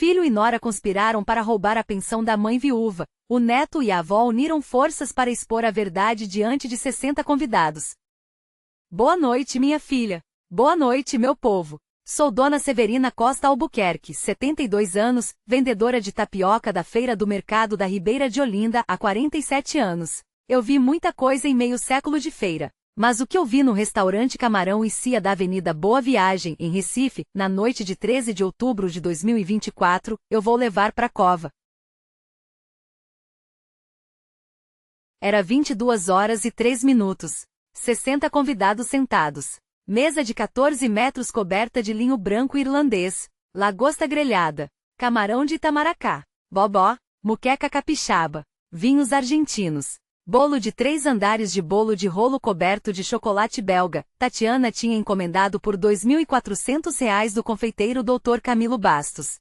filho e nora conspiraram para roubar a pensão da mãe viúva. O neto e a avó uniram forças para expor a verdade diante de 60 convidados. Boa noite, minha filha. Boa noite, meu povo. Sou Dona Severina Costa Albuquerque, 72 anos, vendedora de tapioca da Feira do Mercado da Ribeira de Olinda há 47 anos. Eu vi muita coisa em meio século de feira. Mas o que eu vi no restaurante Camarão e Cia da Avenida Boa Viagem, em Recife, na noite de 13 de outubro de 2024, eu vou levar pra cova. Era 22h03. 60 convidados sentados. Mesa de 14 metros coberta de linho branco irlandês. Lagosta grelhada. Camarão de Itamaracá. Bobó. Muqueca capixaba. Vinhos argentinos. Bolo de 3 andares de bolo de rolo coberto de chocolate belga. Tatiana tinha encomendado por R$ 2.400 do confeiteiro Dr. Camilo Bastos.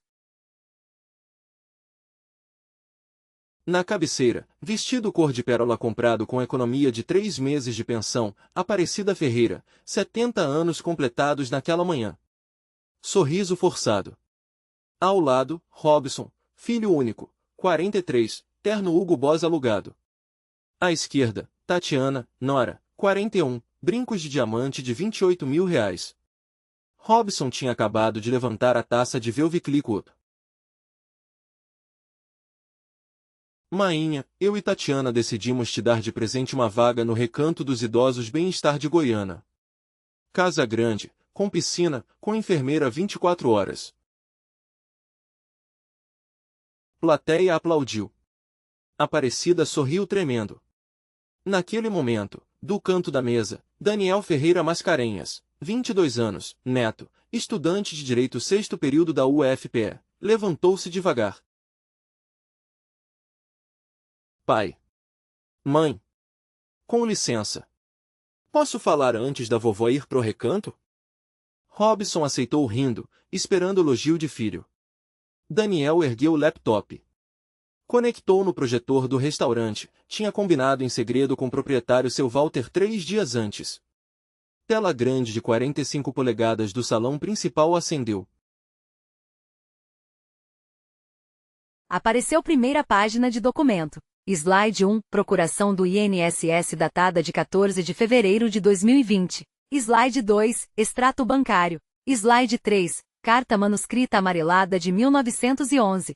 Na cabeceira, vestido cor de pérola comprado com economia de 3 meses de pensão, Aparecida Ferreira, 70 anos completados naquela manhã. Sorriso forçado. Ao lado, Robson, filho único, 43, terno Hugo Boss alugado. À esquerda, Tatiana, nora, 41, brincos de diamante de R$ 28.000. Robson tinha acabado de levantar a taça de Velviclico. Mainha, eu e Tatiana decidimos te dar de presente uma vaga no Recanto dos Idosos Bem-Estar de Goiânia. Casa grande, com piscina, com enfermeira 24 horas. Plateia aplaudiu. Aparecida sorriu tremendo. Naquele momento, do canto da mesa, Daniel Ferreira Mascarenhas, 22 anos, neto, estudante de Direito 6º período da UFPE, levantou-se devagar. Pai. Mãe. Com licença. Posso falar antes da vovó ir pro recanto? Robson aceitou rindo, esperando o elogio de filho. Daniel ergueu o laptop. Conectou no projetor do restaurante, tinha combinado em segredo com o proprietário seu Walter 3 dias antes. Tela grande de 45 polegadas do salão principal acendeu. Apareceu primeira página de documento. Slide 1, procuração do INSS datada de 14 de fevereiro de 2020. Slide 2, extrato bancário. Slide 3, carta manuscrita amarelada de 1911.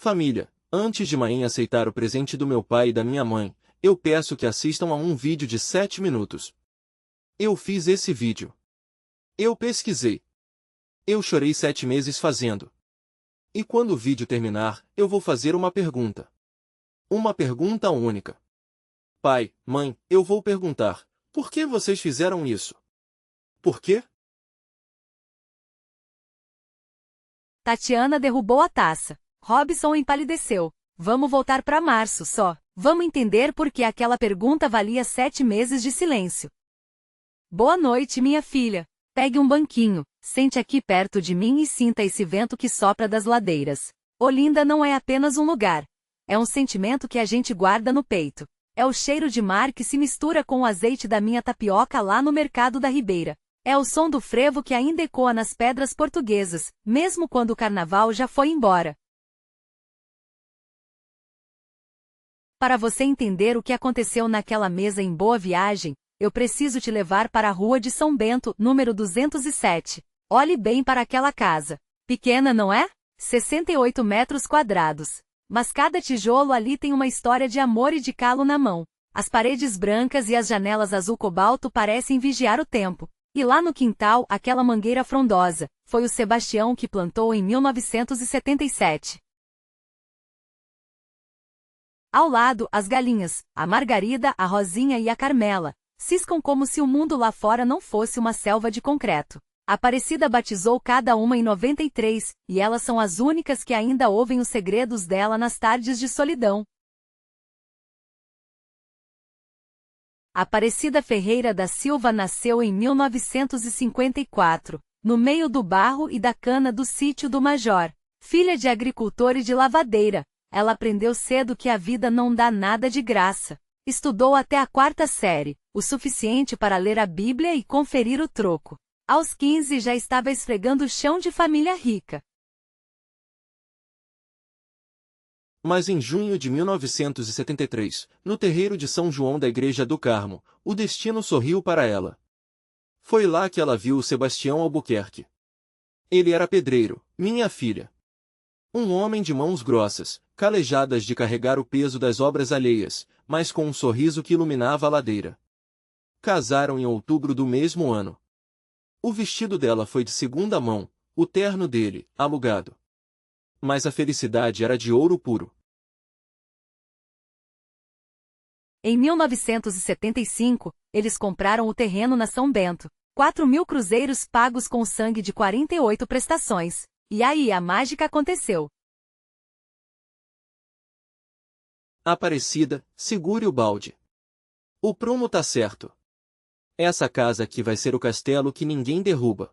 Família, antes de Mainha aceitar o presente do meu pai e da minha mãe, eu peço que assistam a um vídeo de 7 minutos. Eu fiz esse vídeo. Eu pesquisei. Eu chorei 7 meses fazendo. E quando o vídeo terminar, eu vou fazer uma pergunta. Uma pergunta única. Pai, mãe, eu vou perguntar, por que vocês fizeram isso? Por quê? Tatiana derrubou a taça. Robson empalideceu. Vamos voltar para março só. Vamos entender por que aquela pergunta valia 7 meses de silêncio. Boa noite, minha filha. Pegue um banquinho, sente aqui perto de mim e sinta esse vento que sopra das ladeiras. Olinda não é apenas um lugar. É um sentimento que a gente guarda no peito. É o cheiro de mar que se mistura com o azeite da minha tapioca lá no Mercado da Ribeira. É o som do frevo que ainda ecoa nas pedras portuguesas, mesmo quando o carnaval já foi embora. Para você entender o que aconteceu naquela mesa em Boa Viagem, eu preciso te levar para a Rua de São Bento, número 207. Olhe bem para aquela casa. Pequena, não é? 68 metros quadrados. Mas cada tijolo ali tem uma história de amor e de calo na mão. As paredes brancas e as janelas azul cobalto parecem vigiar o tempo. E lá no quintal, aquela mangueira frondosa, foi o Sebastião que plantou em 1977. Ao lado, as galinhas, a Margarida, a Rosinha e a Carmela, ciscam como se o mundo lá fora não fosse uma selva de concreto. Aparecida batizou cada uma em 93, e elas são as únicas que ainda ouvem os segredos dela nas tardes de solidão. Aparecida Ferreira da Silva nasceu em 1954, no meio do barro e da cana do sítio do Major. Filha de agricultor e de lavadeira, ela aprendeu cedo que a vida não dá nada de graça. Estudou até a 4ª série, o suficiente para ler a Bíblia e conferir o troco. Aos 15 já estava esfregando o chão de família rica. Mas em junho de 1973, no terreiro de São João da Igreja do Carmo, o destino sorriu para ela. Foi lá que ela viu o Sebastião Albuquerque. Ele era pedreiro, minha filha. Um homem de mãos grossas, calejadas de carregar o peso das obras alheias, mas com um sorriso que iluminava a ladeira. Casaram em outubro do mesmo ano. O vestido dela foi de segunda mão, o terno dele, alugado. Mas a felicidade era de ouro puro. Em 1975, eles compraram o terreno na São Bento. 4.000 cruzeiros pagos com o sangue de 48 prestações. E aí a mágica aconteceu. Aparecida, segure o balde. O prumo tá certo. Essa casa aqui vai ser o castelo que ninguém derruba.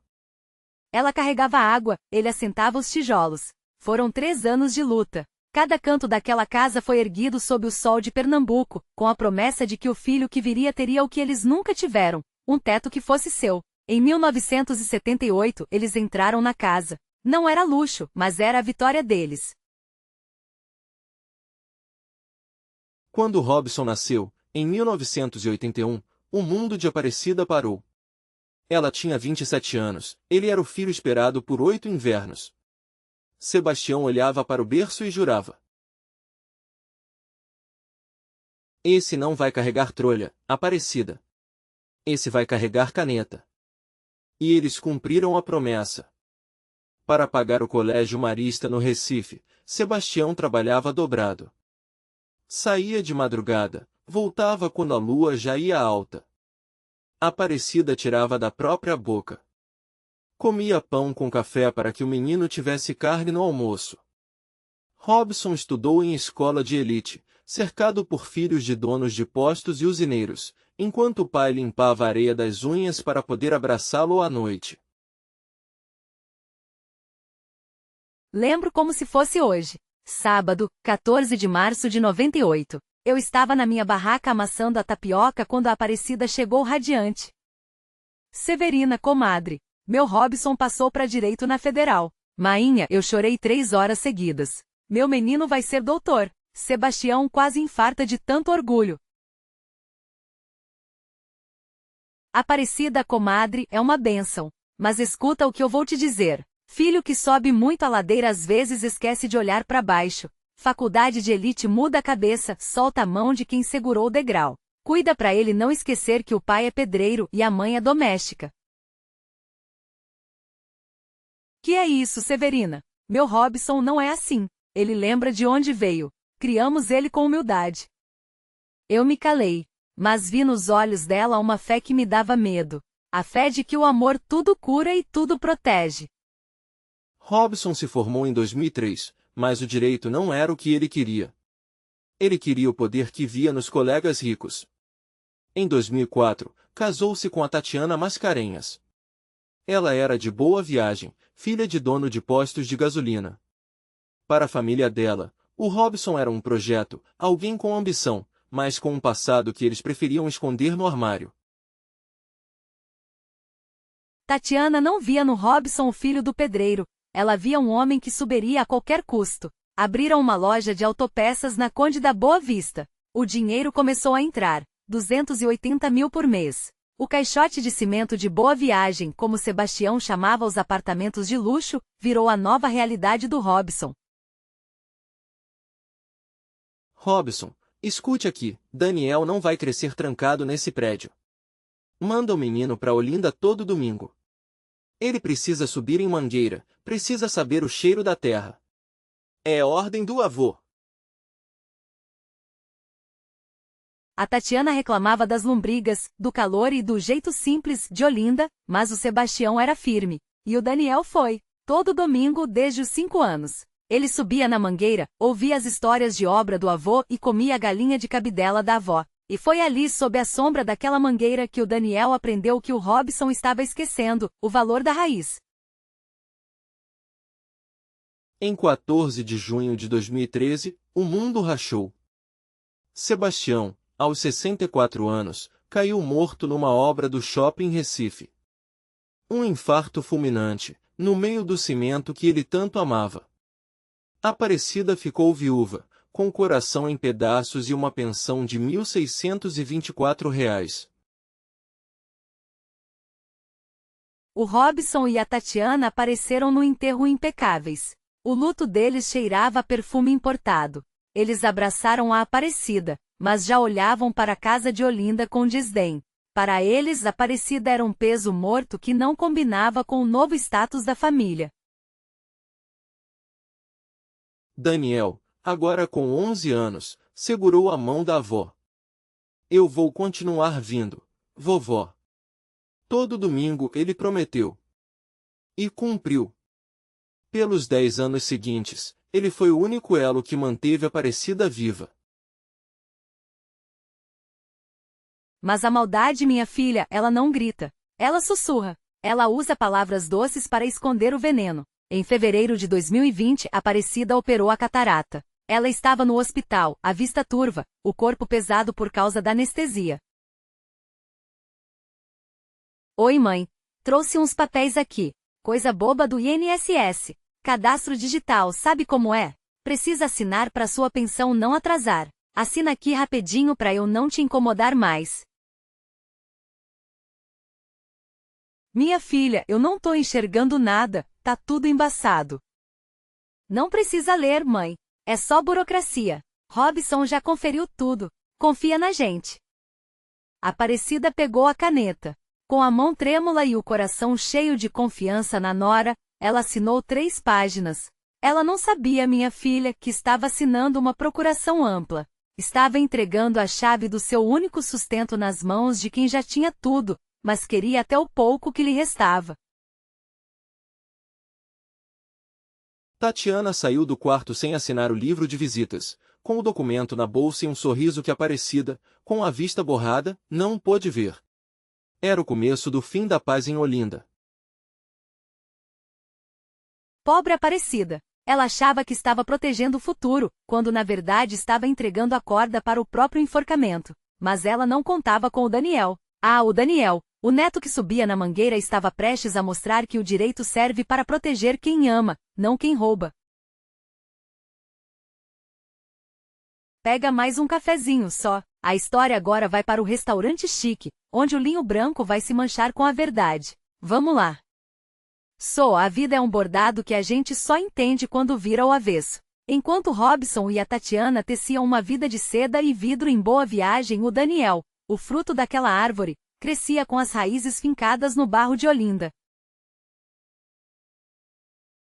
Ela carregava água, ele assentava os tijolos. Foram 3 anos de luta. Cada canto daquela casa foi erguido sob o sol de Pernambuco, com a promessa de que o filho que viria teria o que eles nunca tiveram, um teto que fosse seu. Em 1978, eles entraram na casa. Não era luxo, mas era a vitória deles. Quando Robson nasceu, em 1981, o mundo de Aparecida parou. Ela tinha 27 anos, ele era o filho esperado por 8 invernos. Sebastião olhava para o berço e jurava: esse não vai carregar trolha, Aparecida. Esse vai carregar caneta. E eles cumpriram a promessa. Para pagar o colégio marista no Recife, Sebastião trabalhava dobrado. Saía de madrugada, voltava quando a lua já ia alta. Aparecida tirava da própria boca. Comia pão com café para que o menino tivesse carne no almoço. Robson estudou em escola de elite, cercado por filhos de donos de postos e usineiros, enquanto o pai limpava a areia das unhas para poder abraçá-lo à noite. Lembro como se fosse hoje. Sábado, 14 de março de 98. Eu estava na minha barraca amassando a tapioca quando a Aparecida chegou radiante. Severina, comadre. Meu Robson passou para direito na Federal. Mainha, eu chorei 3 horas seguidas. Meu menino vai ser doutor. Sebastião quase infarta de tanto orgulho. Aparecida, comadre, é uma bênção. Mas escuta o que eu vou te dizer. Filho que sobe muito a ladeira às vezes esquece de olhar para baixo. Faculdade de elite muda a cabeça, solta a mão de quem segurou o degrau. Cuida para ele não esquecer que o pai é pedreiro e a mãe é doméstica. Que é isso, Severina? Meu Robson não é assim. Ele lembra de onde veio. Criamos ele com humildade. Eu me calei, mas vi nos olhos dela uma fé que me dava medo. A fé de que o amor tudo cura e tudo protege. Robson se formou em 2003, mas o direito não era o que ele queria. Ele queria o poder que via nos colegas ricos. Em 2004, casou-se com a Tatiana Mascarenhas. Ela era de Boa Viagem, filha de dono de postos de gasolina. Para a família dela, o Robson era um projeto, alguém com ambição, mas com um passado que eles preferiam esconder no armário. Tatiana não via no Robson o filho do pedreiro. Ela via um homem que subiria a qualquer custo. Abriram uma loja de autopeças na Conde da Boa Vista. O dinheiro começou a entrar, 280 mil por mês. O caixote de cimento de Boa Viagem, como Sebastião chamava os apartamentos de luxo, virou a nova realidade do Robson. Robson, escute aqui, Daniel não vai crescer trancado nesse prédio. Manda o menino para Olinda todo domingo. Ele precisa subir em Mangueira, precisa saber o cheiro da terra. É ordem do avô. A Tatiana reclamava das lombrigas, do calor e do jeito simples de Olinda, mas o Sebastião era firme. E o Daniel foi, todo domingo desde os 5 anos. Ele subia na mangueira, ouvia as histórias de obra do avô e comia a galinha de cabidela da avó. E foi ali, sob a sombra daquela mangueira, que o Daniel aprendeu que o Robson estava esquecendo, o valor da raiz. Em 14 de junho de 2013, o mundo rachou. Sebastião, aos 64 anos, caiu morto numa obra do Shopping Recife. Um infarto fulminante, no meio do cimento que ele tanto amava. Aparecida ficou viúva, com o coração em pedaços e uma pensão de R$ 1.624. O Robson e a Tatiana apareceram no enterro impecáveis. O luto deles cheirava a perfume importado. Eles abraçaram a Aparecida, mas já olhavam para a casa de Olinda com desdém. Para eles, Aparecida era um peso morto que não combinava com o novo status da família. Daniel, agora com 11 anos, segurou a mão da avó. Eu vou continuar vindo, vovó. Todo domingo ele prometeu. E cumpriu. Pelos 10 anos seguintes, ele foi o único elo que manteve Aparecida viva. Mas a maldade, minha filha, ela não grita. Ela sussurra. Ela usa palavras doces para esconder o veneno. Em fevereiro de 2020, Aparecida operou a catarata. Ela estava no hospital, a vista turva, o corpo pesado por causa da anestesia. Oi, mãe. Trouxe uns papéis aqui. Coisa boba do INSS. Cadastro digital, sabe como é? Precisa assinar para sua pensão não atrasar. Assina aqui rapidinho para eu não te incomodar mais. Minha filha, eu não tô enxergando nada, tá tudo embaçado. Não precisa ler, mãe. É só burocracia. Robson já conferiu tudo. Confia na gente. Aparecida pegou a caneta. Com a mão trêmula e o coração cheio de confiança na nora, ela assinou 3 páginas. Ela não sabia, minha filha, que estava assinando uma procuração ampla. Estava entregando a chave do seu único sustento nas mãos de quem já tinha tudo, mas queria até o pouco que lhe restava. Tatiana saiu do quarto sem assinar o livro de visitas, com o documento na bolsa e um sorriso que Aparecida, com a vista borrada, não pôde ver. Era o começo do fim da paz em Olinda. Pobre Aparecida. Ela achava que estava protegendo o futuro, quando na verdade estava entregando a corda para o próprio enforcamento. Mas ela não contava com o Daniel. Ah, o Daniel, o neto que subia na mangueira, estava prestes a mostrar que o direito serve para proteger quem ama, não quem rouba. Pega mais um cafezinho só. A história agora vai para o restaurante chique, onde o linho branco vai se manchar com a verdade. Vamos lá. A vida é um bordado que a gente só entende quando vira ao avesso. Enquanto Robson e a Tatiana teciam uma vida de seda e vidro em boa viagem, o Daniel, o fruto daquela árvore, crescia com as raízes fincadas no barro de Olinda.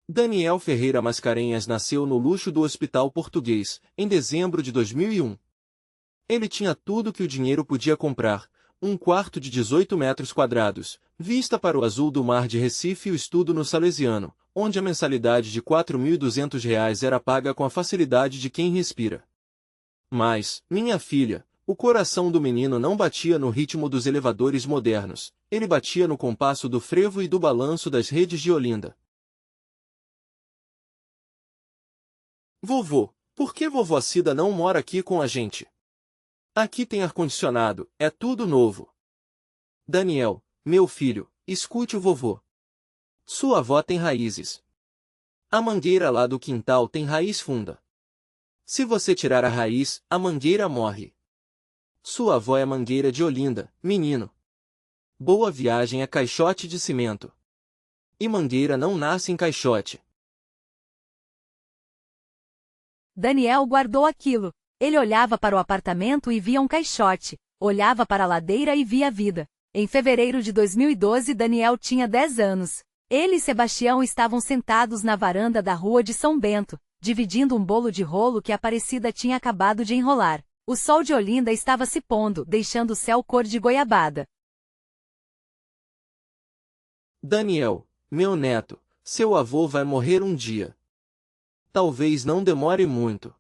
Daniel Ferreira Mascarenhas nasceu no luxo do Hospital Português, em dezembro de 2001. Ele tinha tudo que o dinheiro podia comprar: um quarto de 18 metros quadrados, vista para o azul do mar de Recife e o estudo no Salesiano, onde a mensalidade de R$ 4.200 era paga com a facilidade de quem respira. Mas, minha filha, o coração do menino não batia no ritmo dos elevadores modernos, ele batia no compasso do frevo e do balanço das redes de Olinda. Vovô, por que vovó Cida não mora aqui com a gente? Aqui tem ar-condicionado, é tudo novo. Daniel, meu filho, escute o vovô. Sua avó tem raízes. A mangueira lá do quintal tem raiz funda. Se você tirar a raiz, a mangueira morre. Sua avó é mangueira de Olinda, menino. Boa viagem é caixote de cimento. E mangueira não nasce em caixote. Daniel guardou aquilo. Ele olhava para o apartamento e via um caixote. Olhava para a ladeira e via a vida. Em fevereiro de 2012, Daniel tinha 10 anos. Ele e Sebastião estavam sentados na varanda da rua de São Bento, dividindo um bolo de rolo que a Aparecida tinha acabado de enrolar. O sol de Olinda estava se pondo, deixando o céu cor de goiabada. Daniel, meu neto, seu avô vai morrer um dia. Talvez não demore muito.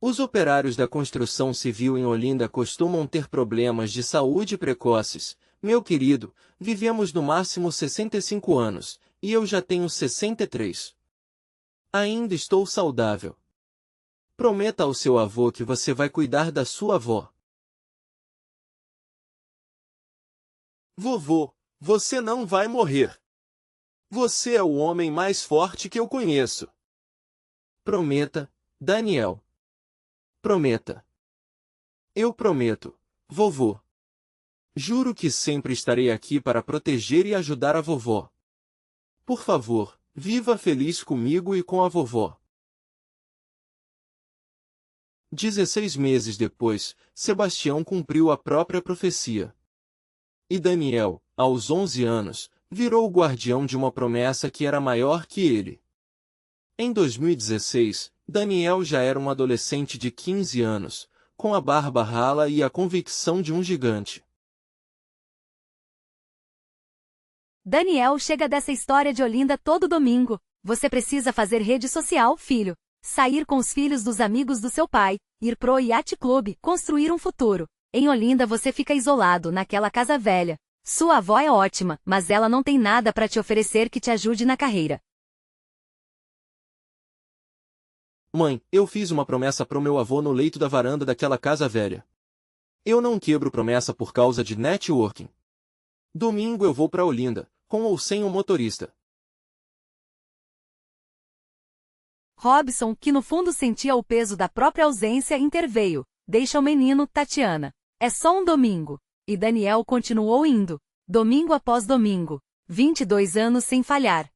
Os operários da construção civil em Olinda costumam ter problemas de saúde precoces. Meu querido, vivemos no máximo 65 anos, e eu já tenho 63. Ainda estou saudável. Prometa ao seu avô que você vai cuidar da sua avó. Vovô, Você não vai morrer. Você é o homem mais forte que eu conheço. Prometa, Daniel. Prometa. Eu prometo, vovô. Juro que sempre estarei aqui para proteger e ajudar a vovó. Por favor, viva feliz comigo e com a vovó. 16 meses depois, Sebastião cumpriu a própria profecia. E Daniel, aos 11 anos, virou o guardião de uma promessa que era maior que ele. Em 2016, Daniel já era um adolescente de 15 anos, com a barba rala e a convicção de um gigante. Daniel chega dessa história de Olinda todo domingo. Você precisa fazer rede social, filho. Sair com os filhos dos amigos do seu pai, ir pro Yacht Club, construir um futuro. Em Olinda você fica isolado naquela casa velha. Sua avó é ótima, mas ela não tem nada para te oferecer que te ajude na carreira. Mãe, eu fiz uma promessa pro meu avô no leito da varanda daquela casa velha. Eu não quebro promessa por causa de networking. Domingo eu vou pra Olinda, com ou sem um motorista. Robson, que no fundo sentia o peso da própria ausência, interveio. Deixa o menino, Tatiana. É só um domingo. E Daniel continuou indo. Domingo após domingo. 22 anos sem falhar.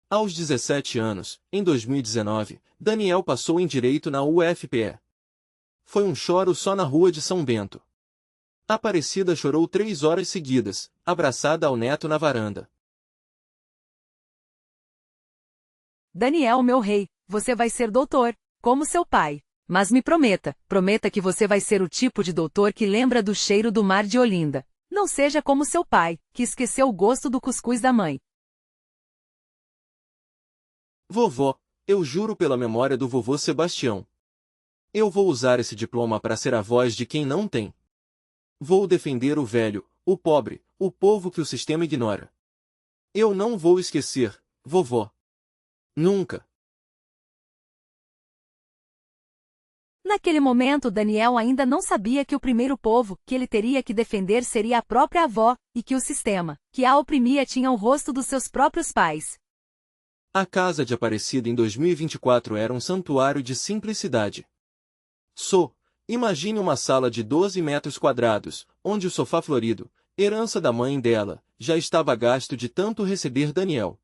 Aos 17 anos, em 2019, Daniel passou em Direito na UFPE. Foi um choro só na rua de São Bento. Aparecida chorou 3 horas seguidas, abraçada ao neto na varanda. Daniel, meu rei, você vai ser doutor, como seu pai. Mas me prometa que você vai ser o tipo de doutor que lembra do cheiro do mar de Olinda. Não seja como seu pai, que esqueceu o gosto do cuscuz da mãe. Vovó, eu juro pela memória do vovô Sebastião. Eu vou usar esse diploma para ser a voz de quem não tem. Vou defender o velho, o pobre, o povo que o sistema ignora. Eu não vou esquecer, vovó. Nunca. Naquele momento Daniel ainda não sabia que o primeiro povo que ele teria que defender seria a própria avó, e que o sistema, que a oprimia, tinha o rosto dos seus próprios pais. A casa de Aparecida em 2024 era um santuário de simplicidade. Imagine uma sala de 12 metros quadrados, onde o sofá florido, herança da mãe dela, já estava gasto de tanto receber Daniel.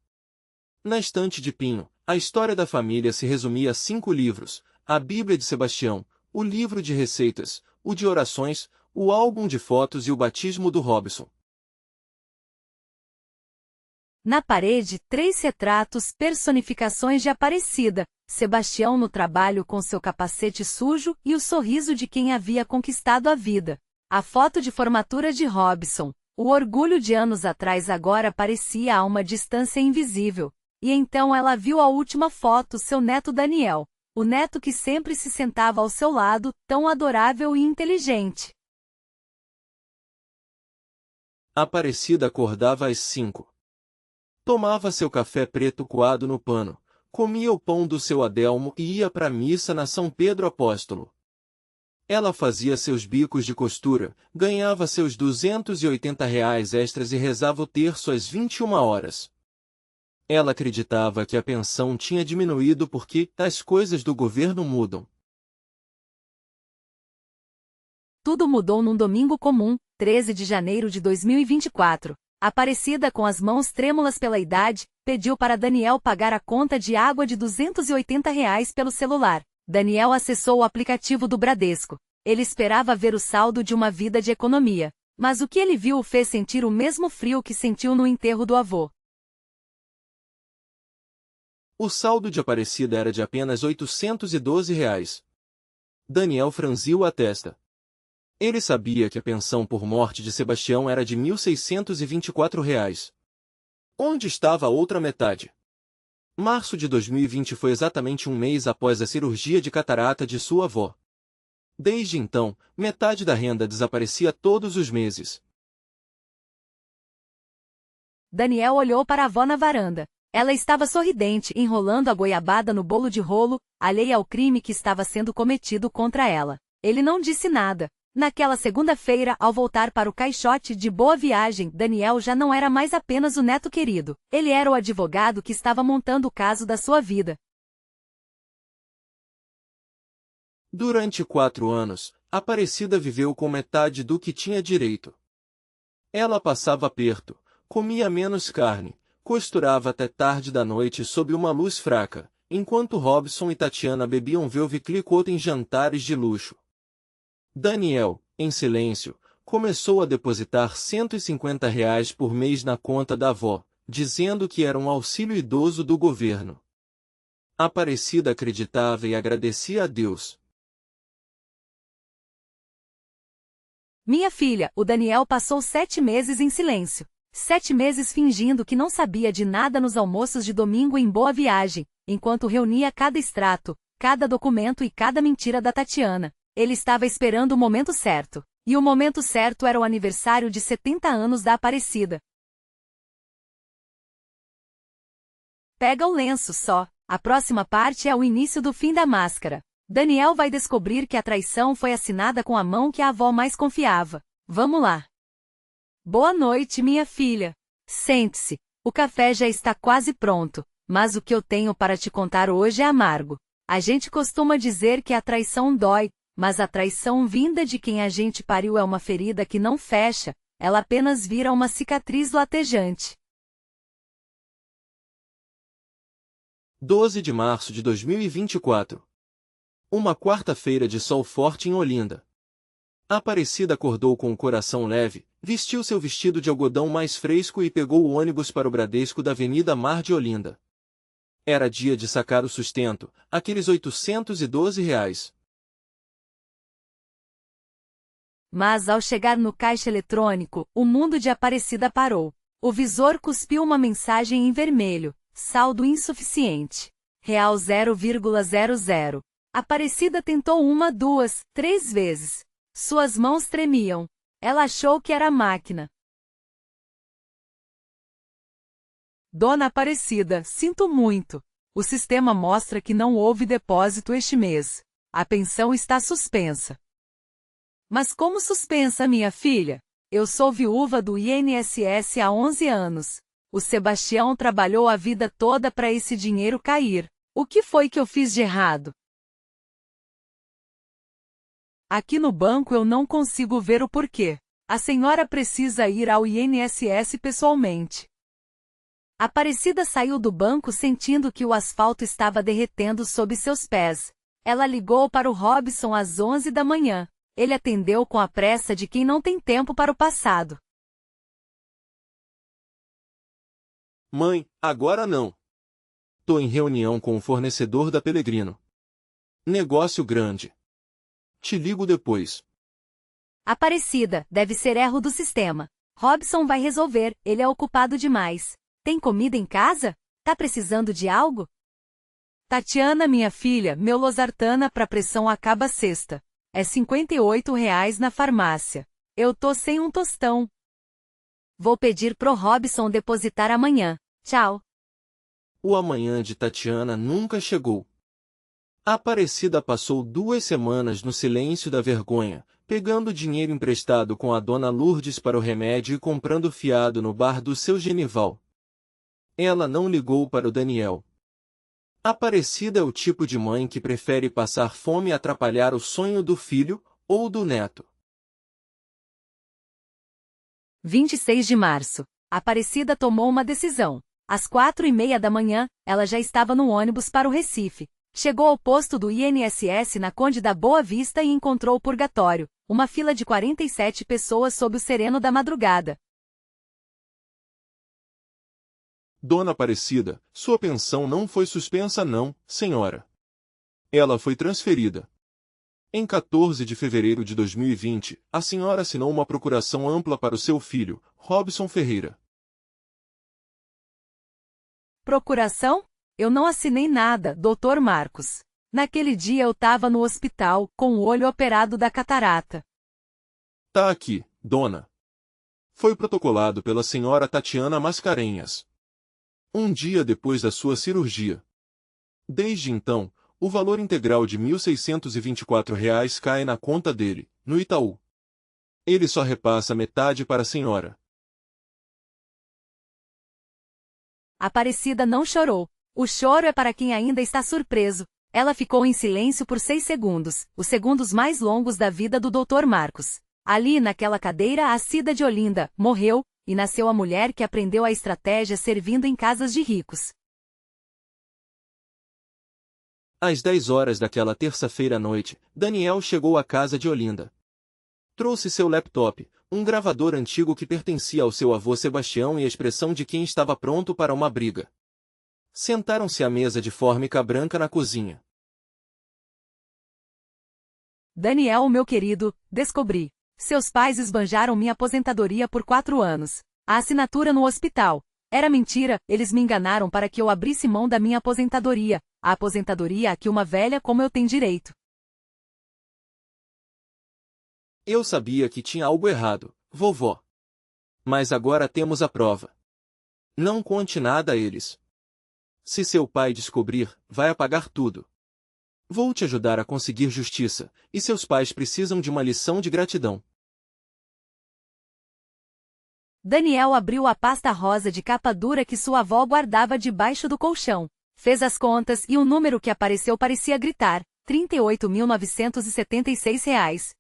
Na estante de pinho, a história da família se resumia a 5 livros, a Bíblia de Sebastião, o livro de receitas, o de orações, o álbum de fotos e o batismo do Robson. Na parede, 3 retratos, personificações de Aparecida, Sebastião no trabalho com seu capacete sujo e o sorriso de quem havia conquistado a vida. A foto de formatura de Robson, o orgulho de anos atrás, agora parecia a uma distância invisível. E então ela viu a última foto, seu neto Daniel, o neto que sempre se sentava ao seu lado, tão adorável e inteligente. Aparecida acordava às 5. Tomava seu café preto coado no pano, comia o pão do seu Adelmo e ia para a missa na São Pedro Apóstolo. Ela fazia seus bicos de costura, ganhava seus R$ 280 extras e rezava o terço às 21 horas. Ela acreditava que a pensão tinha diminuído porque as coisas do governo mudam. Tudo mudou num domingo comum, 13 de janeiro de 2024. Aparecida, com as mãos trêmulas pela idade, pediu para Daniel pagar a conta de água de R$ 280 pelo celular. Daniel acessou o aplicativo do Bradesco. Ele esperava ver o saldo de uma vida de economia. Mas o que ele viu o fez sentir o mesmo frio que sentiu no enterro do avô. O saldo de Aparecida era de apenas R$ 812. Daniel franziu a testa. Ele sabia que a pensão por morte de Sebastião era de R$ 1.624. Onde estava a outra metade? Março de 2020 foi exatamente um mês após a cirurgia de catarata de sua avó. Desde então, metade da renda desaparecia todos os meses. Daniel olhou para a avó na varanda. Ela estava sorridente, enrolando a goiabada no bolo de rolo, alheia ao crime que estava sendo cometido contra ela. Ele não disse nada. Naquela segunda-feira, ao voltar para o caixote de Boa Viagem, Daniel já não era mais apenas o neto querido. Ele era o advogado que estava montando o caso da sua vida. Durante 4 anos, Aparecida viveu com metade do que tinha direito. Ela passava aperto, comia menos carne, costurava até tarde da noite sob uma luz fraca, enquanto Robson e Tatiana bebiam Velviclicot em jantares de luxo. Daniel, em silêncio, começou a depositar R$ 150 por mês na conta da avó, dizendo que era um auxílio idoso do governo. Aparecida acreditava e agradecia a Deus. Minha filha, o Daniel passou 7 meses em silêncio. 7 meses fingindo que não sabia de nada nos almoços de domingo em Boa Viagem, enquanto reunia cada extrato, cada documento e cada mentira da Tatiana. Ele estava esperando o momento certo. E o momento certo era o aniversário de 70 anos da Aparecida. Pega o lenço só. A próxima parte é o início do fim da máscara. Daniel vai descobrir que a traição foi assinada com a mão que a avó mais confiava. Vamos lá. Boa noite, minha filha. Sente-se. O café já está quase pronto, mas o que eu tenho para te contar hoje é amargo. A gente costuma dizer que a traição dói, mas a traição vinda de quem a gente pariu é uma ferida que não fecha, ela apenas vira uma cicatriz latejante. 12 de março de 2024. Uma quarta-feira de sol forte em Olinda. Aparecida acordou com o coração leve, vestiu seu vestido de algodão mais fresco e pegou o ônibus para o Bradesco da Avenida Mar de Olinda. Era dia de sacar o sustento, aqueles R$ 812. Mas ao chegar no caixa eletrônico, o mundo de Aparecida parou. O visor cuspiu uma mensagem em vermelho: saldo insuficiente. Real 0,00. Aparecida tentou 1, 2, 3 vezes. Suas mãos tremiam. Ela achou que era a máquina. Dona Aparecida, sinto muito. O sistema mostra que não houve depósito este mês. A pensão está suspensa. Mas como suspensa, minha filha? Eu sou viúva do INSS há 11 anos. O Sebastião trabalhou a vida toda para esse dinheiro cair. O que foi que eu fiz de errado? Aqui no banco eu não consigo ver o porquê. A senhora precisa ir ao INSS pessoalmente. Aparecida saiu do banco sentindo que o asfalto estava derretendo sob seus pés. Ela ligou para o Robson às 11 da manhã. Ele atendeu com a pressa de quem não tem tempo para o passado. Mãe, agora não. Tô em reunião com o fornecedor da Pelegrino. Negócio grande. Te ligo depois. Aparecida, deve ser erro do sistema. Robson vai resolver, ele é ocupado demais. Tem comida em casa? Tá precisando de algo? Tatiana, minha filha, meu losartana pra pressão acaba sexta. É R$ 58 na farmácia. Eu tô sem um tostão. Vou pedir pro Robson depositar amanhã. Tchau. O amanhã de Tatiana nunca chegou. A Aparecida passou 2 semanas no silêncio da vergonha, pegando dinheiro emprestado com a dona Lourdes para o remédio e comprando fiado no bar do seu Genival. Ela não ligou para o Daniel. Aparecida é o tipo de mãe que prefere passar fome e atrapalhar o sonho do filho ou do neto. 26 de março. Aparecida tomou uma decisão. Às 4h30 da manhã, ela já estava no ônibus para o Recife. Chegou ao posto do INSS na Conde da Boa Vista e encontrou o purgatório, uma fila de 47 pessoas sob o sereno da madrugada. Dona Aparecida, sua pensão não foi suspensa não, senhora. Ela foi transferida. Em 14 de fevereiro de 2020, a senhora assinou uma procuração ampla para o seu filho, Robson Ferreira. Procuração? Eu não assinei nada, Dr. Marcos. Naquele dia eu estava no hospital, com o olho operado da catarata. Tá aqui, dona. Foi protocolado pela senhora Tatiana Mascarenhas. Um dia depois da sua cirurgia. Desde então, o valor integral de R$ 1.624 cai na conta dele, no Itaú. Ele só repassa metade para a senhora. Aparecida não chorou. O choro é para quem ainda está surpreso. Ela ficou em silêncio por 6 segundos, os segundos mais longos da vida do Dr. Marcos. Ali naquela cadeira a Cida de Olinda morreu, e nasceu a mulher que aprendeu a estratégia servindo em casas de ricos. Às 10 horas daquela terça-feira à noite, Daniel chegou à casa de Olinda. Trouxe seu laptop, um gravador antigo que pertencia ao seu avô Sebastião e a expressão de quem estava pronto para uma briga. Sentaram-se à mesa de fórmica branca na cozinha. Daniel, meu querido, descobri. Seus pais esbanjaram minha aposentadoria por 4 anos. A assinatura no hospital. Era mentira, eles me enganaram para que eu abrisse mão da minha aposentadoria, a aposentadoria a que uma velha como eu tem direito. Eu sabia que tinha algo errado, vovó. Mas agora temos a prova. Não conte nada a eles. Se seu pai descobrir, vai apagar tudo. Vou te ajudar a conseguir justiça, e seus pais precisam de uma lição de gratidão. Daniel abriu a pasta rosa de capa dura que sua avó guardava debaixo do colchão. Fez as contas e o número que apareceu parecia gritar: R$ 38.976.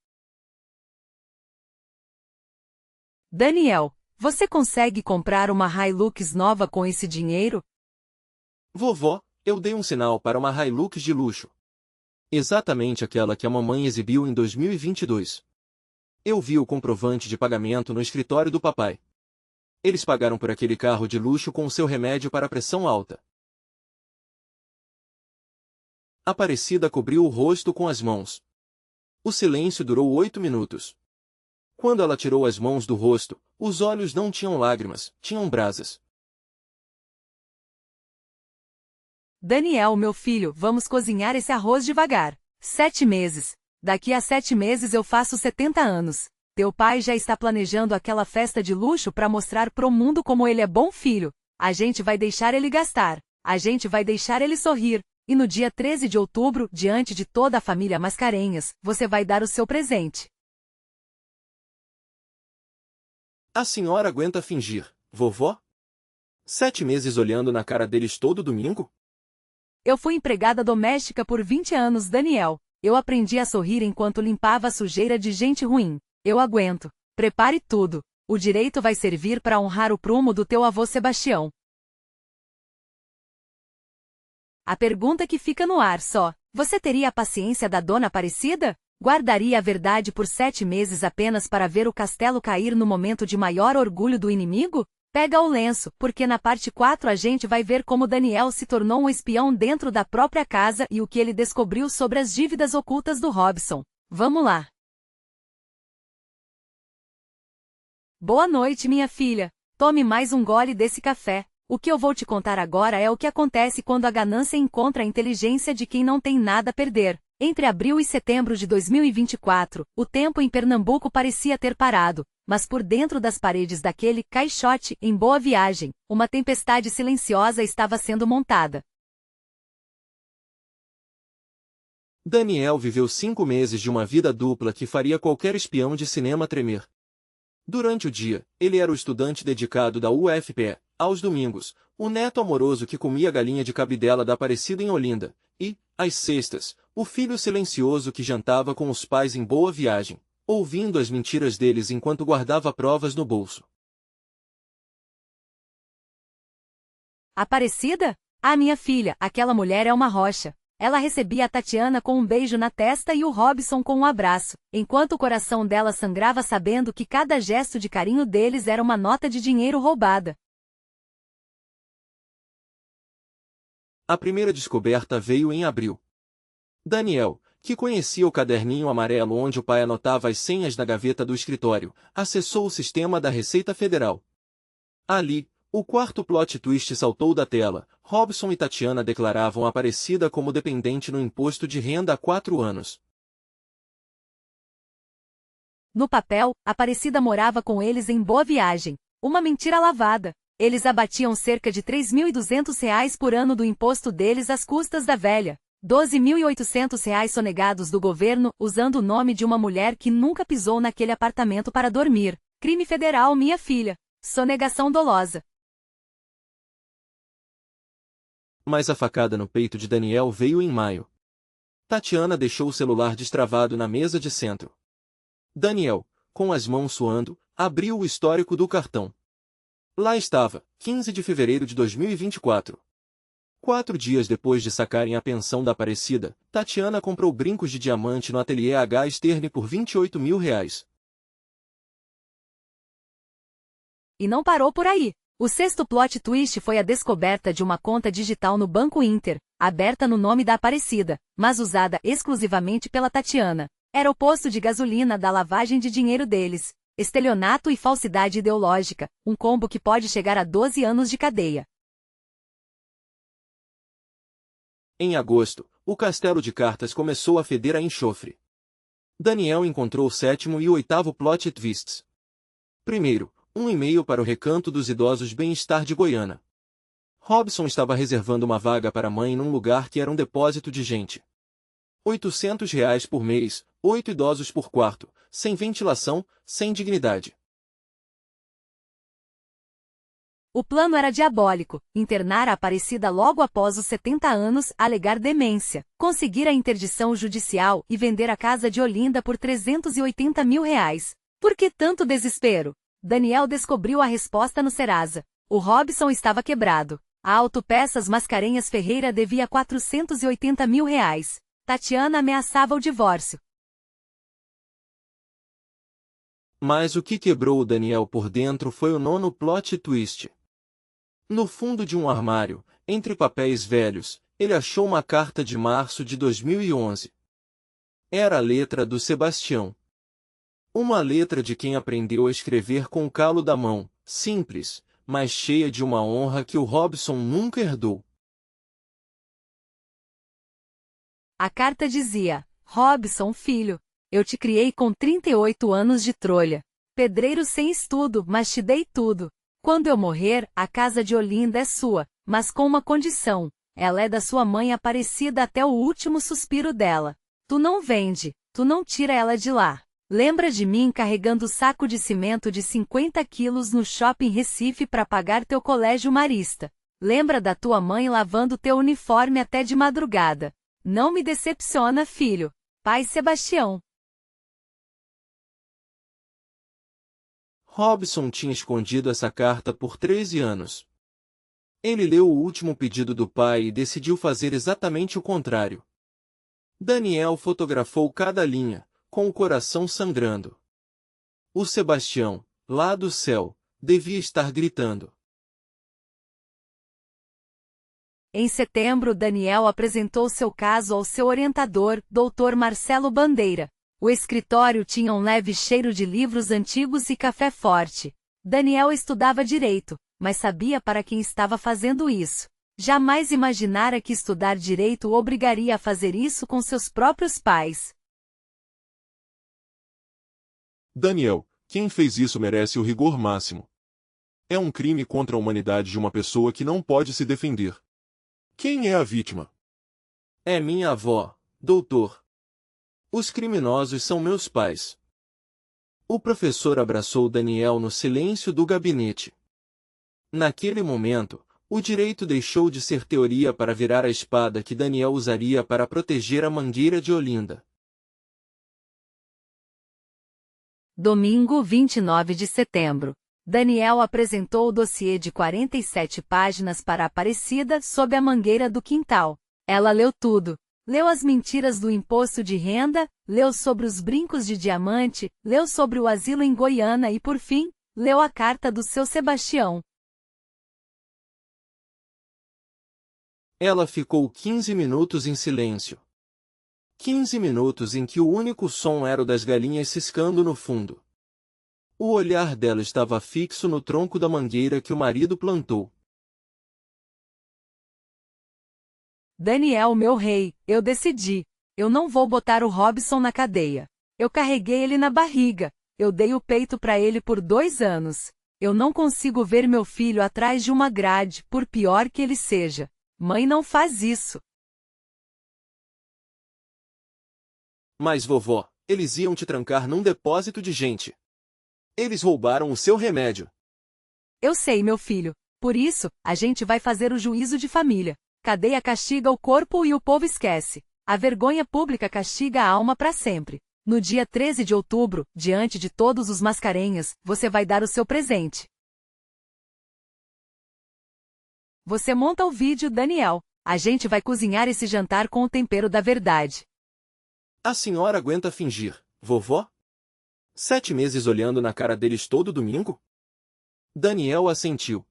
Daniel, você consegue comprar uma Hilux nova com esse dinheiro? Vovó, eu dei um sinal para uma Hilux de luxo. Exatamente aquela que a mamãe exibiu em 2022. Eu vi o comprovante de pagamento no escritório do papai. Eles pagaram por aquele carro de luxo com o seu remédio para a pressão alta. Aparecida cobriu o rosto com as mãos. O silêncio durou 8 minutos. Quando ela tirou as mãos do rosto, os olhos não tinham lágrimas, tinham brasas. Daniel, meu filho, vamos cozinhar esse arroz devagar. 7 meses. Daqui a 7 meses eu faço 70 anos. Teu pai já está planejando aquela festa de luxo para mostrar pro mundo como ele é bom filho. A gente vai deixar ele gastar. A gente vai deixar ele sorrir. E no dia 13 de outubro, diante de toda a família Mascarenhas, você vai dar o seu presente. A senhora aguenta fingir, vovó? 7 meses olhando na cara deles todo domingo? Eu fui empregada doméstica por 20 anos, Daniel. Eu aprendi a sorrir enquanto limpava a sujeira de gente ruim. Eu aguento. Prepare tudo. O direito vai servir para honrar o prumo do teu avô Sebastião. A pergunta que fica no ar só: você teria a paciência da dona Aparecida? Guardaria a verdade por 7 meses apenas para ver o castelo cair no momento de maior orgulho do inimigo? Pega o lenço, porque na parte 4 a gente vai ver como Daniel se tornou um espião dentro da própria casa e o que ele descobriu sobre as dívidas ocultas do Robson. Vamos lá! Boa noite, minha filha. Tome mais um gole desse café. O que eu vou te contar agora é o que acontece quando a ganância encontra a inteligência de quem não tem nada a perder. Entre abril e setembro de 2024, o tempo em Pernambuco parecia ter parado, mas por dentro das paredes daquele caixote, em Boa Viagem, uma tempestade silenciosa estava sendo montada. Daniel viveu 5 meses de uma vida dupla que faria qualquer espião de cinema tremer. Durante o dia, ele era o estudante dedicado da UFPE, aos domingos, o neto amoroso que comia galinha de cabidela da Aparecida em Olinda, e, às sextas, o filho silencioso que jantava com os pais em Boa Viagem, ouvindo as mentiras deles enquanto guardava provas no bolso. Aparecida? Ah, minha filha, aquela mulher é uma rocha. Ela recebia a Tatiana com um beijo na testa e o Robson com um abraço, enquanto o coração dela sangrava sabendo que cada gesto de carinho deles era uma nota de dinheiro roubada. A primeira descoberta veio em abril. Daniel, que conhecia o caderninho amarelo onde o pai anotava as senhas da gaveta do escritório, acessou o sistema da Receita Federal. Ali, o quarto plot twist saltou da tela. Robson e Tatiana declaravam Aparecida como dependente no imposto de renda há 4 anos. No papel, Aparecida morava com eles em Boa Viagem. Uma mentira lavada. Eles abatiam cerca de R$ 3.200 por ano do imposto deles às custas da velha. R$ 12.800 sonegados do governo, usando o nome de uma mulher que nunca pisou naquele apartamento para dormir. Crime federal, minha filha. Sonegação dolosa. Mas a facada no peito de Daniel veio em maio. Tatiana deixou o celular destravado na mesa de centro. Daniel, com as mãos suando, abriu o histórico do cartão. Lá estava, 15 de fevereiro de 2024. 4 dias depois de sacarem a pensão da Aparecida, Tatiana comprou brincos de diamante no ateliê H. Stern por R$ 28 mil. E não parou por aí. O sexto plot twist foi a descoberta de uma conta digital no Banco Inter, aberta no nome da Aparecida, mas usada exclusivamente pela Tatiana. Era o posto de gasolina da lavagem de dinheiro deles. Estelionato e falsidade ideológica, um combo que pode chegar a 12 anos de cadeia. Em agosto, o castelo de cartas começou a feder a enxofre. Daniel encontrou o sétimo e o oitavo plot twists. Primeiro, um e-mail para o Recanto dos Idosos Bem-Estar de Goiânia. Robson estava reservando uma vaga para a mãe num lugar que era um depósito de gente. R$ 800 por mês, 8 idosos por quarto, sem ventilação, sem dignidade. O plano era diabólico: internar a Aparecida logo após os 70 anos, alegar demência, conseguir a interdição judicial e vender a casa de Olinda por R$ 380 mil. Por que tanto desespero? Daniel descobriu a resposta no Serasa. O Robson estava quebrado. A Autopeças Mascarenhas Ferreira devia R$ 480 mil. Tatiana ameaçava o divórcio. Mas o que quebrou o Daniel por dentro foi o nono plot twist. No fundo de um armário, entre papéis velhos, ele achou uma carta de março de 2011. Era a letra do Sebastião. Uma letra de quem aprendeu a escrever com o calo da mão, simples, mas cheia de uma honra que o Robson nunca herdou. A carta dizia: Robson, filho, eu te criei com 38 anos de trolha. Pedreiro sem estudo, mas te dei tudo. Quando eu morrer, a casa de Olinda é sua, mas com uma condição: ela é da sua mãe Aparecida até o último suspiro dela. Tu não vende, tu não tira ela de lá. Lembra de mim carregando o saco de cimento de 50 quilos no shopping Recife para pagar teu colégio marista. Lembra da tua mãe lavando teu uniforme até de madrugada. Não me decepciona, filho. Pai Sebastião. Robson tinha escondido essa carta por 13 anos. Ele leu o último pedido do pai e decidiu fazer exatamente o contrário. Daniel fotografou cada linha, com o coração sangrando. O Sebastião, lá do céu, devia estar gritando. Em setembro, Daniel apresentou seu caso ao seu orientador, Dr. Marcelo Bandeira. O escritório tinha um leve cheiro de livros antigos e café forte. Daniel estudava direito, mas sabia para quem estava fazendo isso. Jamais imaginara que estudar direito o obrigaria a fazer isso com seus próprios pais. Daniel, quem fez isso merece o rigor máximo. É um crime contra a humanidade de uma pessoa que não pode se defender. Quem é a vítima? É minha avó, doutor. Os criminosos são meus pais. O professor abraçou Daniel no silêncio do gabinete. Naquele momento, o direito deixou de ser teoria para virar a espada que Daniel usaria para proteger a mangueira de Olinda. Domingo 29 de setembro. Daniel apresentou o dossiê de 47 páginas para a Aparecida sob a mangueira do quintal. Ela leu tudo. Leu as mentiras do imposto de renda, leu sobre os brincos de diamante, leu sobre o asilo em Goiânia e, por fim, leu a carta do seu Sebastião. Ela ficou 15 minutos em silêncio. 15 minutos em que o único som era o das galinhas ciscando no fundo. O olhar dela estava fixo no tronco da mangueira que o marido plantou. Daniel, meu rei, eu decidi. Eu não vou botar o Robson na cadeia. Eu carreguei ele na barriga. Eu dei o peito para ele por 2 anos. Eu não consigo ver meu filho atrás de uma grade, por pior que ele seja. Mãe não faz isso. Mas vovó, eles iam te trancar num depósito de gente. Eles roubaram o seu remédio. Eu sei, meu filho. Por isso, a gente vai fazer o juízo de família. Cadeia castiga o corpo e o povo esquece. A vergonha pública castiga a alma para sempre. No dia 13 de outubro, diante de todos os mascarenhas, você vai dar o seu presente. Você monta o vídeo, Daniel. A gente vai cozinhar esse jantar com o tempero da verdade. A senhora aguenta fingir, vovó? 7 meses olhando na cara deles todo domingo? Daniel assentiu.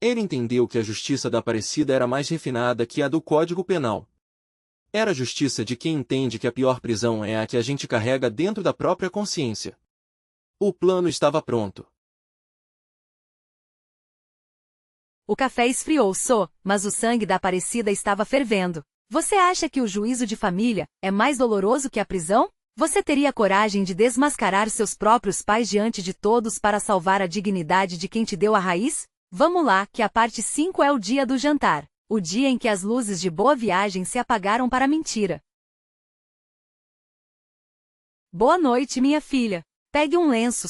Ele entendeu que a justiça da Aparecida era mais refinada que a do Código Penal. Era a justiça de quem entende que a pior prisão é a que a gente carrega dentro da própria consciência. O plano estava pronto. O café esfriou, mas o sangue da Aparecida estava fervendo. Você acha que o juízo de família é mais doloroso que a prisão? Você teria coragem de desmascarar seus próprios pais diante de todos para salvar a dignidade de quem te deu a raiz? Vamos lá, que a parte 5 é o dia do jantar. O dia em que as luzes de Boa Viagem se apagaram para a mentira. Boa noite, minha filha. Pegue um lenço,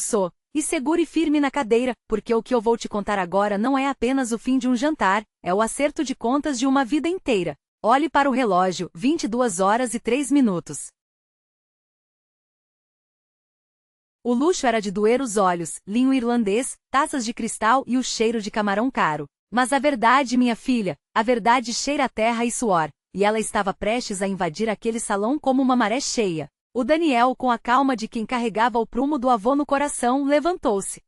e segure firme na cadeira, porque o que eu vou te contar agora não é apenas o fim de um jantar, é o acerto de contas de uma vida inteira. Olhe para o relógio, 22h03. O luxo era de doer os olhos, linho irlandês, taças de cristal e o cheiro de camarão caro. Mas a verdade, minha filha, a verdade cheira a terra e suor, e ela estava prestes a invadir aquele salão como uma maré cheia. O Daniel, com a calma de quem carregava o prumo do avô no coração, levantou-se.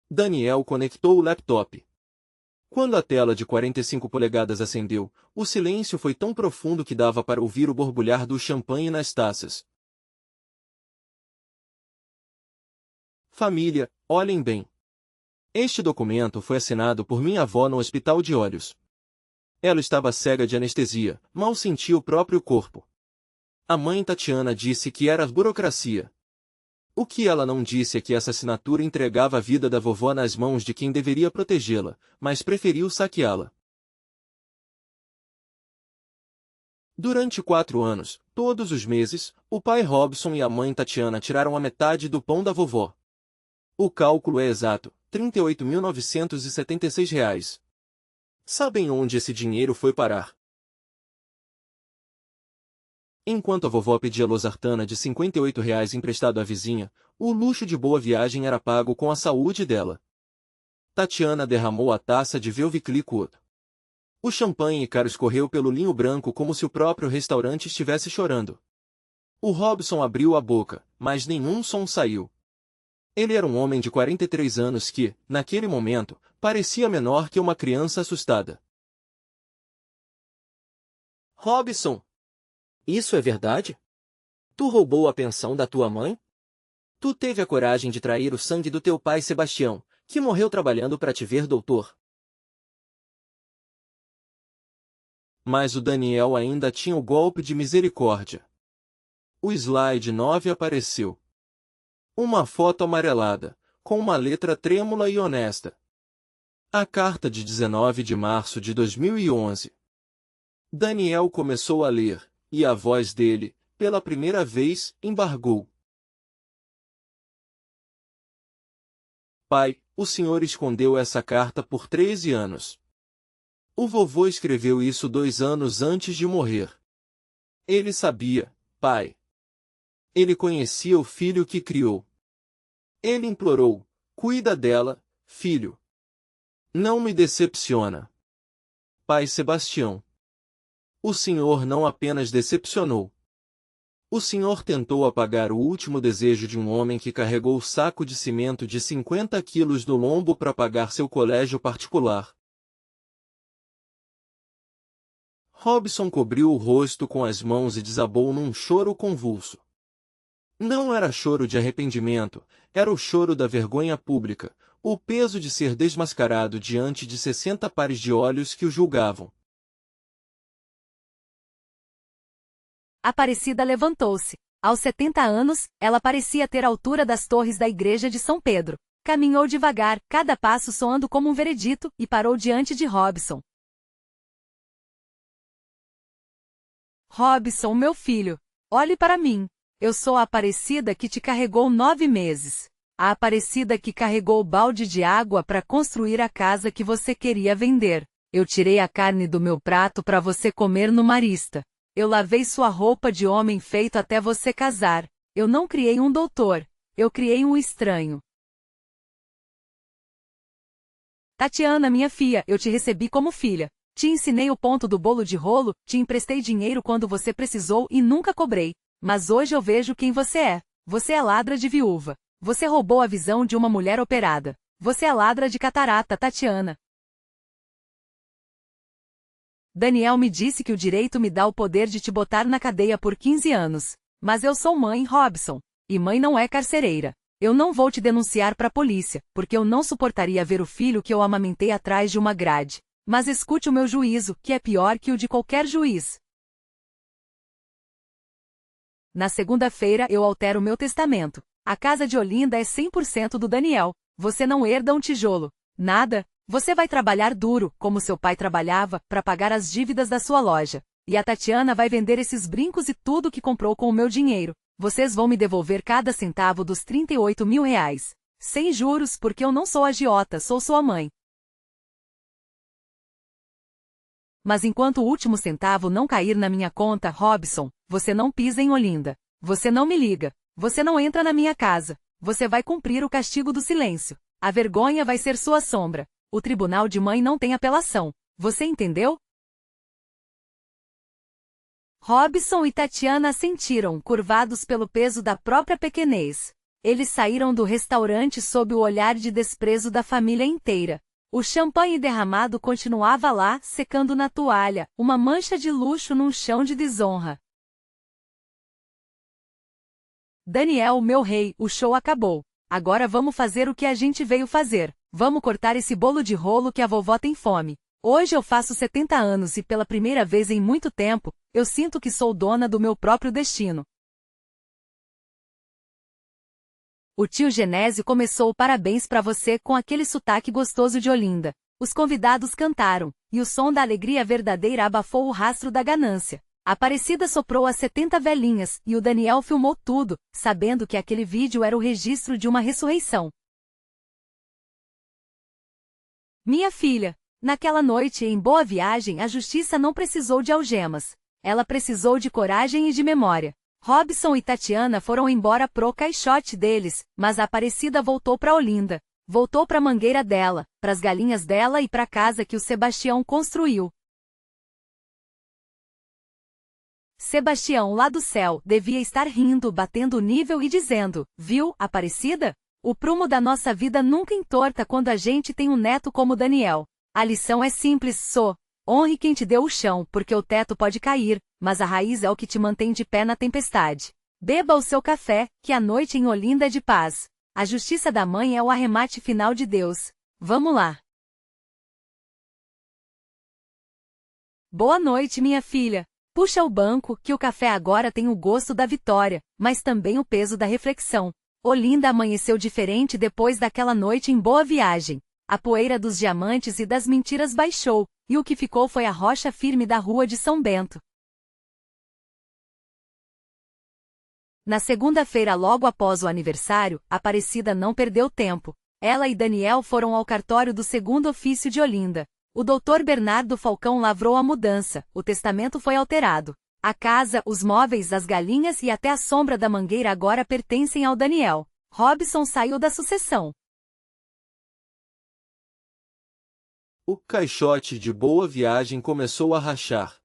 Daniel conectou o laptop. Quando a tela de 45 polegadas acendeu, o silêncio foi tão profundo que dava para ouvir o borbulhar do champanhe nas taças. Família, olhem bem. Este documento foi assinado por minha avó no Hospital de Olhos. Ela estava cega de anestesia, mal sentia o próprio corpo. A mãe Tatiana disse que era burocracia. O que ela não disse é que essa assinatura entregava a vida da vovó nas mãos de quem deveria protegê-la, mas preferiu saqueá-la. Durante 4 anos, todos os meses, o pai Robson e a mãe Tatiana tiraram a metade do pão da vovó. O cálculo é exato, R$ 38.976. Sabem onde esse dinheiro foi parar? Enquanto a vovó pedia losartana de R$ 58 emprestado à vizinha, o luxo de Boa Viagem era pago com a saúde dela. Tatiana derramou a taça de Velvicliquot. O champanhe caro escorreu pelo linho branco como se o próprio restaurante estivesse chorando. O Robson abriu a boca, mas nenhum som saiu. Ele era um homem de 43 anos que, naquele momento, parecia menor que uma criança assustada. Robson! Isso é verdade? Tu roubou a pensão da tua mãe? Tu teve a coragem de trair o sangue do teu pai Sebastião, que morreu trabalhando para te ver, doutor. Mas o Daniel ainda tinha o golpe de misericórdia. O slide 9 apareceu. Uma foto amarelada, com uma letra trêmula e honesta. A carta de 19 de março de 2011. Daniel começou a ler, e a voz dele, pela primeira vez, embargou. Pai, o senhor escondeu essa carta por 13 anos. O vovô escreveu isso 2 anos antes de morrer. Ele sabia, pai. Ele conhecia o filho que criou. Ele implorou, cuida dela, filho. Não me decepciona. Pai Sebastião. O senhor não apenas decepcionou. O senhor tentou apagar o último desejo de um homem que carregou o saco de cimento de 50 quilos no lombo para pagar seu colégio particular. Robson cobriu o rosto com as mãos e desabou num choro convulso. Não era choro de arrependimento, era o choro da vergonha pública, o peso de ser desmascarado diante de 60 pares de olhos que o julgavam. Aparecida levantou-se. Aos 70 anos, ela parecia ter a altura das torres da igreja de São Pedro. Caminhou devagar, cada passo soando como um veredito, e parou diante de Robson. Robson, meu filho, olhe para mim. Eu sou a Aparecida que te carregou 9 meses. A Aparecida que carregou o balde de água para construir a casa que você queria vender. Eu tirei a carne do meu prato para você comer no Marista. Eu lavei sua roupa de homem feito até você casar. Eu não criei um doutor. Eu criei um estranho. Tatiana, minha filha, eu te recebi como filha. Te ensinei o ponto do bolo de rolo, te emprestei dinheiro quando você precisou e nunca cobrei. Mas hoje eu vejo quem você é. Você é ladra de viúva. Você roubou a visão de uma mulher operada. Você é ladra de catarata, Tatiana. Daniel me disse que o direito me dá o poder de te botar na cadeia por 15 anos. Mas eu sou mãe, Robson. E mãe não é carcereira. Eu não vou te denunciar para a polícia, porque eu não suportaria ver o filho que eu amamentei atrás de uma grade. Mas escute o meu juízo, que é pior que o de qualquer juiz. Na segunda-feira eu altero meu testamento. A casa de Olinda é 100% do Daniel. Você não herda um tijolo. Nada. Você vai trabalhar duro, como seu pai trabalhava, para pagar as dívidas da sua loja. E a Tatiana vai vender esses brincos e tudo que comprou com o meu dinheiro. Vocês vão me devolver cada centavo dos 38 mil reais. Sem juros, porque eu não sou agiota, sou sua mãe. Mas enquanto o último centavo não cair na minha conta, Robson, você não pisa em Olinda. Você não me liga. Você não entra na minha casa. Você vai cumprir o castigo do silêncio. A vergonha vai ser sua sombra. O tribunal de mãe não tem apelação. Você entendeu? Robson e Tatiana sentiram, curvados pelo peso da própria pequenez. Eles saíram do restaurante sob o olhar de desprezo da família inteira. O champanhe derramado continuava lá, secando na toalha, uma mancha de luxo num chão de desonra. Daniel, meu rei, o show acabou. Agora vamos fazer o que a gente veio fazer. Vamos cortar esse bolo de rolo que a vovó tem fome. Hoje eu faço 70 anos e pela primeira vez em muito tempo, eu sinto que sou dona do meu próprio destino. O tio Genésio começou o parabéns pra você com aquele sotaque gostoso de Olinda. Os convidados cantaram, e o som da alegria verdadeira abafou o rastro da ganância. A Aparecida soprou as 70 velhinhas, e o Daniel filmou tudo, sabendo que aquele vídeo era o registro de uma ressurreição. Minha filha, naquela noite em Boa Viagem a justiça não precisou de algemas. Ela precisou de coragem e de memória. Robson e Tatiana foram embora pro caixote deles, mas a Aparecida voltou pra Olinda. Voltou pra mangueira dela, pras galinhas dela e pra casa que o Sebastião construiu. Sebastião, lá do céu, devia estar rindo, batendo o nível e dizendo: viu, Aparecida? O prumo da nossa vida nunca entorta quando a gente tem um neto como Daniel. A lição é simples, honre quem te deu o chão, porque o teto pode cair, mas a raiz é o que te mantém de pé na tempestade. Beba o seu café, que a noite em Olinda é de paz. A justiça da mãe é o arremate final de Deus. Vamos lá. Boa noite, minha filha. Puxa o banco, que o café agora tem o gosto da vitória, mas também o peso da reflexão. Olinda amanheceu diferente depois daquela noite em Boa Viagem. A poeira dos diamantes e das mentiras baixou, e o que ficou foi a rocha firme da rua de São Bento. Na segunda-feira, logo após o aniversário, Aparecida não perdeu tempo. Ela e Daniel foram ao cartório do segundo ofício de Olinda. O doutor Bernardo Falcão lavrou a mudança, o testamento foi alterado. A casa, os móveis, as galinhas e até a sombra da mangueira agora pertencem ao Daniel. Robson saiu da sucessão. O caixote de Boa Viagem começou a rachar.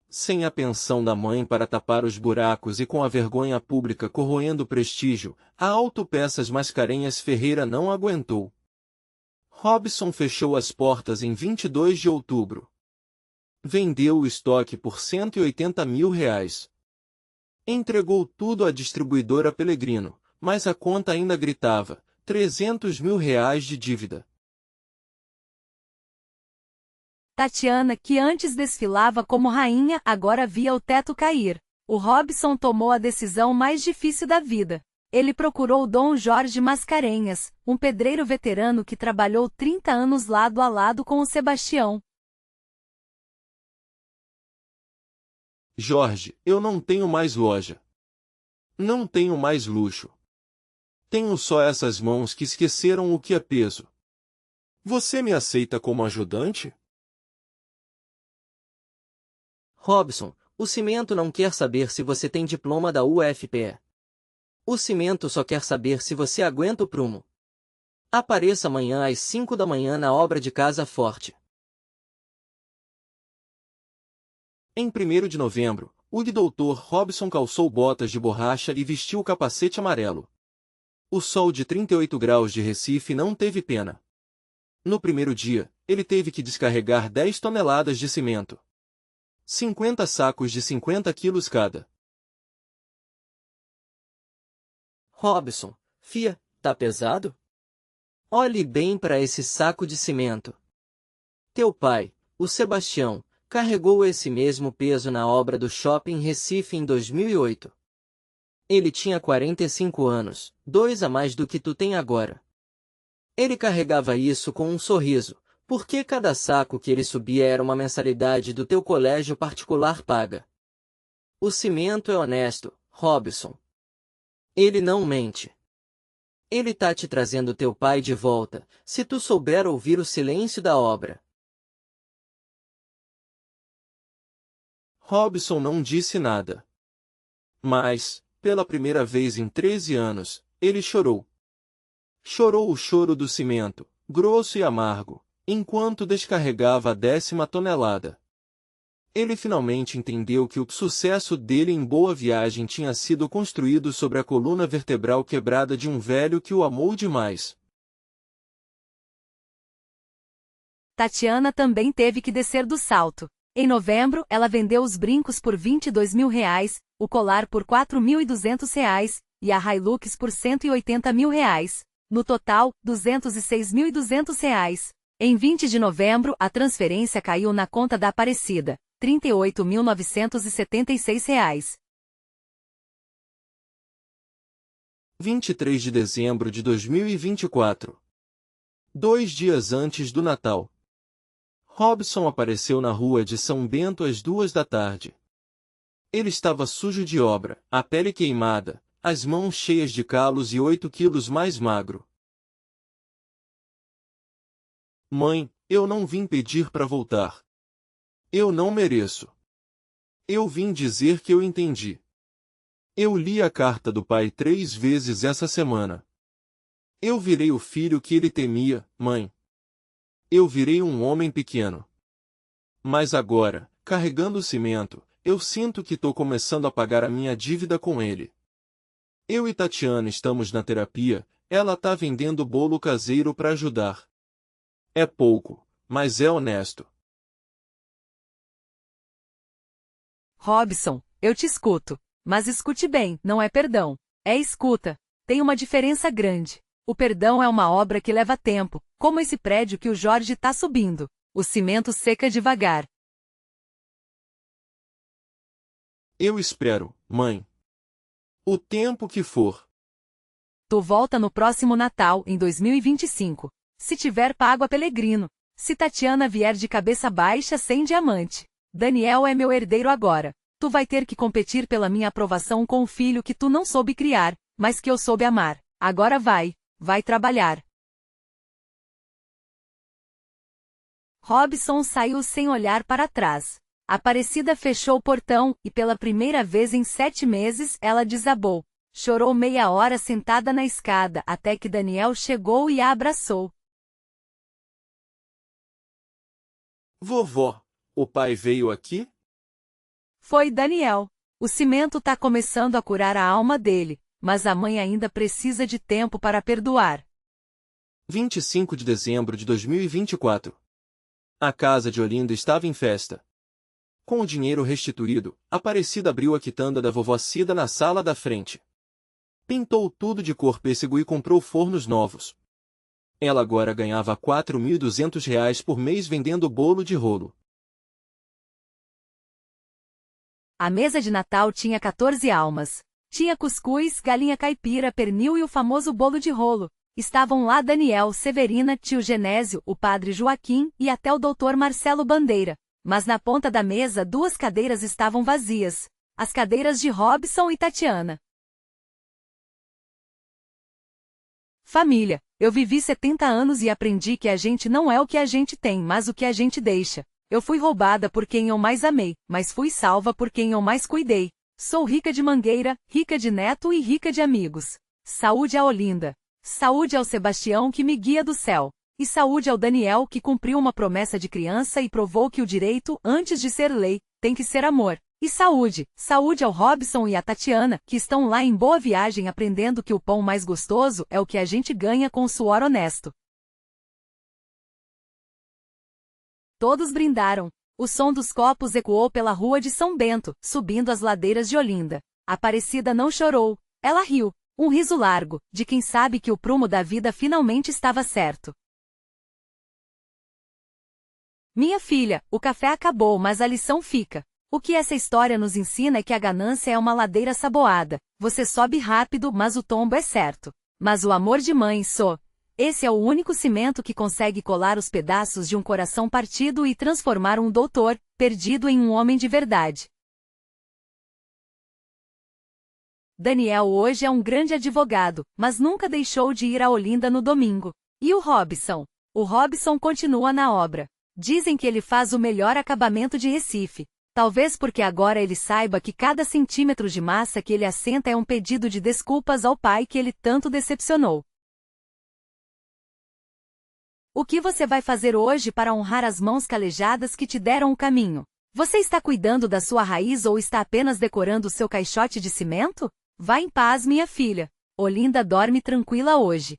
Sem a pensão da mãe para tapar os buracos e com a vergonha pública corroendo o prestígio, a Autopeças Mascarenhas Ferreira não aguentou. Robson fechou as portas em 22 de outubro. Vendeu o estoque por 180 mil reais. Entregou tudo à distribuidora Pelegrino, mas a conta ainda gritava, 300 mil reais de dívida. Tatiana, que antes desfilava como rainha, agora via o teto cair. O Robson tomou a decisão mais difícil da vida. Ele procurou Dom Jorge Mascarenhas, um pedreiro veterano que trabalhou 30 anos lado a lado com o Sebastião. Jorge, eu não tenho mais loja. Não tenho mais luxo. Tenho só essas mãos que esqueceram o que é peso. Você me aceita como ajudante? Robson, o cimento não quer saber se você tem diploma da UFPE. O cimento só quer saber se você aguenta o prumo. Apareça amanhã às 5 da manhã na obra de Casa Forte. Em 1º de novembro, o Dr. Robson calçou botas de borracha e vestiu o capacete amarelo. O sol de 38 graus de Recife não teve pena. No primeiro dia, ele teve que descarregar 10 toneladas de cimento. 50 sacos de 50 quilos cada. Robson, fia, tá pesado? Olhe bem para esse saco de cimento. Teu pai, o Sebastião, carregou esse mesmo peso na obra do Shopping Recife em 2008. Ele tinha 45 anos, 2 a mais do que tu tem agora. Ele carregava isso com um sorriso, porque cada saco que ele subia era uma mensalidade do teu colégio particular paga. O cimento é honesto, Robson. Ele não mente. Ele tá te trazendo teu pai de volta, se tu souber ouvir o silêncio da obra. Robson não disse nada. Mas, pela primeira vez em 13 anos, ele chorou. Chorou o choro do cimento, grosso e amargo, enquanto descarregava a 10ª tonelada. Ele finalmente entendeu que o sucesso dele em Boa Viagem tinha sido construído sobre a coluna vertebral quebrada de um velho que o amou demais. Tatiana também teve que descer do salto. Em novembro, ela vendeu os brincos por R$22 mil, o colar por R$4.200 e a Hilux por R$180 mil. No total, R$206.200. Em 20 de novembro, a transferência caiu na conta da Aparecida, R$38.976. 23 de dezembro de 2024. 2 dias antes do Natal. Robson apareceu na rua de São Bento às 2 da tarde. Ele estava sujo de obra, a pele queimada, as mãos cheias de calos e 8 quilos mais magro. Mãe, eu não vim pedir para voltar. Eu não mereço. Eu vim dizer que eu entendi. Eu li a carta do pai 3 vezes essa semana. Eu virei o filho que ele temia, mãe. Eu virei um homem pequeno. Mas agora, carregando o cimento, eu sinto que estou começando a pagar a minha dívida com ele. Eu e Tatiana estamos na terapia, ela tá vendendo bolo caseiro para ajudar. É pouco, mas é honesto. Robson, eu te escuto. Mas escute bem, não é perdão. É escuta. Tem uma diferença grande. O perdão é uma obra que leva tempo, como esse prédio que o Jorge tá subindo. O cimento seca devagar. Eu espero, mãe. O tempo que for. Tu volta no próximo Natal, em 2025. Se tiver pago a Pelegrino. Se Tatiana vier de cabeça baixa sem diamante. Daniel é meu herdeiro agora. Tu vai ter que competir pela minha aprovação com o filho que tu não soube criar, mas que eu soube amar. Agora vai trabalhar. Robson saiu sem olhar para trás. Aparecida fechou o portão, e pela primeira vez em 7 meses ela desabou. Chorou meia hora sentada na escada, até que Daniel chegou e a abraçou. Vovó, o pai veio aqui? Foi Daniel. O cimento tá começando a curar a alma dele, mas a mãe ainda precisa de tempo para perdoar. 25 de dezembro de 2024. A casa de Olinda estava em festa. Com o dinheiro restituído, Aparecida abriu a quitanda da vovó Cida na sala da frente. Pintou tudo de cor pêssego e comprou fornos novos. Ela agora ganhava R$4.200 por mês vendendo bolo de rolo. A mesa de Natal tinha 14 almas. Tinha cuscuz, galinha caipira, pernil e o famoso bolo de rolo. Estavam lá Daniel, Severina, tio Genésio, o padre Joaquim e até o doutor Marcelo Bandeira. mas na ponta da mesa 2 cadeiras estavam vazias. As cadeiras de Robson e Tatiana. Família. Eu vivi 70 anos e aprendi que a gente não é o que a gente tem, mas o que a gente deixa. Eu fui roubada por quem eu mais amei, mas fui salva por quem eu mais cuidei. Sou rica de Mangueira, rica de neto e rica de amigos. Saúde a Olinda. Saúde ao Sebastião que me guia do céu. E saúde ao Daniel que cumpriu uma promessa de criança e provou que o direito, antes de ser lei, tem que ser amor. E saúde ao Robson e à Tatiana, que estão lá em Boa Viagem aprendendo que o pão mais gostoso é o que a gente ganha com suor honesto. Todos brindaram. O som dos copos ecoou pela rua de São Bento, subindo as ladeiras de Olinda. Aparecida não chorou. Ela riu. Um riso largo, de quem sabe que o prumo da vida finalmente estava certo. Minha filha, o café acabou, mas a lição fica. O que essa história nos ensina é que a ganância é uma ladeira saboada. Você sobe rápido, mas o tombo é certo. Mas o amor de mãe esse é o único cimento que consegue colar os pedaços de um coração partido e transformar um doutor, perdido em um homem de verdade. Daniel hoje é um grande advogado, mas nunca deixou de ir a Olinda no domingo. E o Robson? O Robson continua na obra. Dizem que ele faz o melhor acabamento de Recife. Talvez porque agora ele saiba que cada centímetro de massa que ele assenta é um pedido de desculpas ao pai que ele tanto decepcionou. O que você vai fazer hoje para honrar as mãos calejadas que te deram o caminho? Você está cuidando da sua raiz ou está apenas decorando o seu caixote de cimento? Vá em paz, minha filha. Olinda dorme tranquila hoje.